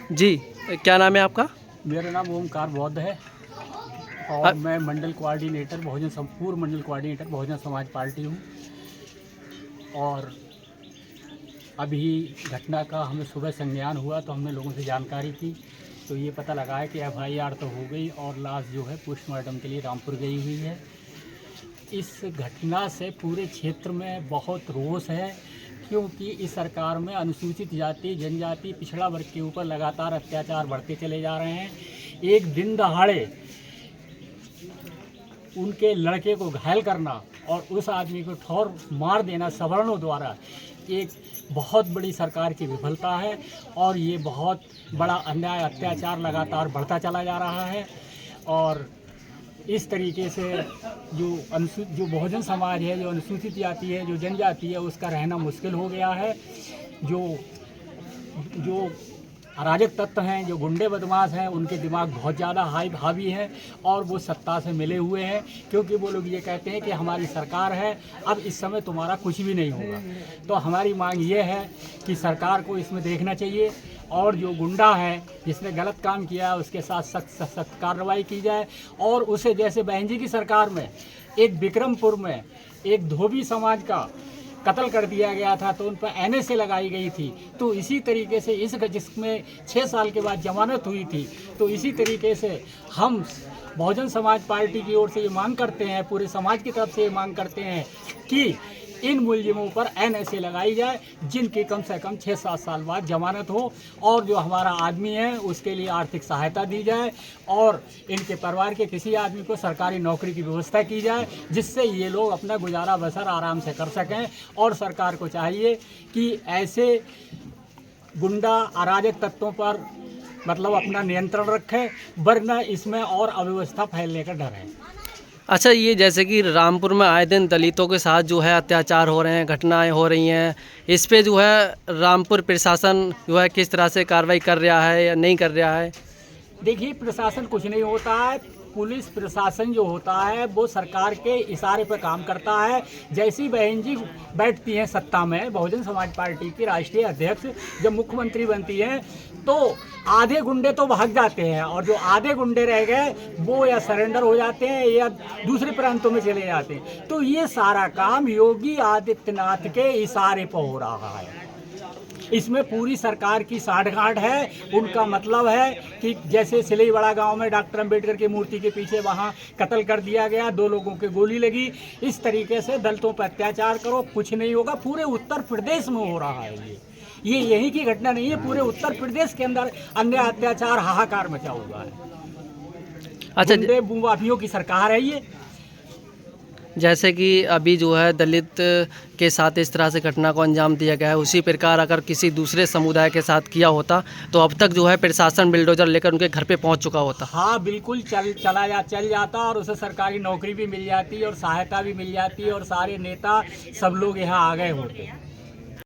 जी, क्या नाम है आपका? मेरा नाम ओमकार बौद्ध है और मैं मंडल कोऑर्डिनेटर पूर्व मंडल कोऑर्डिनेटर बहुजन समाज पार्टी हूँ। और अभी घटना का हमें सुबह संज्ञान हुआ तो हमने लोगों से जानकारी की, तो ये पता लगा है कि FIR तो हो गई और लाश जो है पोस्टमार्टम के लिए रामपुर गई हुई है। इस घटना से पूरे क्षेत्र में बहुत रोष है, क्योंकि इस सरकार में अनुसूचित जाति, जनजाति, पिछड़ा वर्ग के ऊपर लगातार अत्याचार बढ़ते चले जा रहे हैं। एक दिन दहाड़े उनके लड़के को घायल करना और उस आदमी को ठोर मार देना सवर्णों द्वारा एक बहुत बड़ी सरकार की विफलता है और ये बहुत बड़ा अन्याय, अत्याचार लगातार बढ़ता चला जा रहा है। और इस तरीके से जो बहुजन समाज है, जो अनुसूचित जाति है, जो जनजाति है, उसका रहना मुश्किल हो गया है। जो अराजक तत्व हैं, जो गुंडे बदमाश हैं, उनके दिमाग बहुत ज़्यादा हावी है और वो सत्ता से मिले हुए हैं, क्योंकि वो लोग ये कहते हैं कि हमारी सरकार है, अब इस समय तुम्हारा कुछ भी नहीं होगा। तो हमारी मांग ये है कि सरकार को इसमें देखना चाहिए और जो गुंडा है, जिसने गलत काम किया है, उसके साथ सख्त कार्रवाई की जाए। और उसे जैसे बहन जी की सरकार में एक विक्रमपुर में एक धोबी समाज का कत्ल कर दिया गया था तो उन पर NSA लगाई गई थी, तो इसी तरीके से जिसमें 6 साल के बाद जमानत हुई थी, तो इसी तरीके से हम बहुजन समाज पार्टी की ओर से ये मांग करते हैं, पूरे समाज की तरफ से ये मांग करते हैं कि इन मुलजिमों पर NSA लगाई जाए, जिनकी कम से कम 6-7 साल बाद जमानत हो, और जो हमारा आदमी है उसके लिए आर्थिक सहायता दी जाए और इनके परिवार के किसी आदमी को सरकारी नौकरी की व्यवस्था की जाए, जिससे ये लोग अपना गुजारा बसर आराम से कर सकें। और सरकार को चाहिए कि ऐसे गुंडा अराजक तत्वों पर मतलब अपना नियंत्रण रखें, वरना इसमें और अव्यवस्था फैलने का डर है। अच्छा, ये जैसे कि रामपुर में आए दिन दलितों के साथ जो है अत्याचार हो रहे हैं, घटनाएं हो रही हैं, इस पे जो है रामपुर प्रशासन जो है किस तरह से कार्रवाई कर रहा है या नहीं कर रहा है? देखिए, प्रशासन कुछ नहीं होता है। पुलिस प्रशासन जो होता है वो सरकार के इशारे पर काम करता है। जैसी बहन जी बैठती हैं सत्ता में, बहुजन समाज पार्टी की राष्ट्रीय अध्यक्ष जब मुख्यमंत्री बनती हैं, तो आधे गुंडे तो भाग जाते हैं और जो आधे गुंडे रह गए वो या सरेंडर हो जाते हैं या दूसरे प्रांतों में चले जाते हैं। तो ये सारा काम योगी आदित्यनाथ के इशारे पर हो रहा है। इसमें पूरी सरकार की साठगांठ है। उनका मतलब है कि जैसे सिलईबड़ा गांव में डॉक्टर अंबेडकर की मूर्ति के पीछे वहां कत्ल कर दिया गया, 2 लोगों के गोली लगी, इस तरीके से दलितों पर अत्याचार करो, कुछ नहीं होगा। पूरे उत्तर प्रदेश में हो रहा है ये यहीं की घटना नहीं है, पूरे उत्तर प्रदेश के अंदर अन्याय, अत्याचार, हाहाकार मचा हुआ है। अच्छा, गुंडे माफियों की सरकार है ये। जैसे कि अभी जो है दलित के साथ इस तरह से घटना को अंजाम दिया गया है, उसी प्रकार अगर किसी दूसरे समुदाय के साथ किया होता तो अब तक जो है प्रशासन बिल्डोजर लेकर उनके घर पे पहुंच चुका होता। हाँ, बिल्कुल चल जाता और उसे सरकारी नौकरी भी मिल जाती और सहायता भी मिल जाती और सारे नेता सब लोग यहाँ आ गए होते।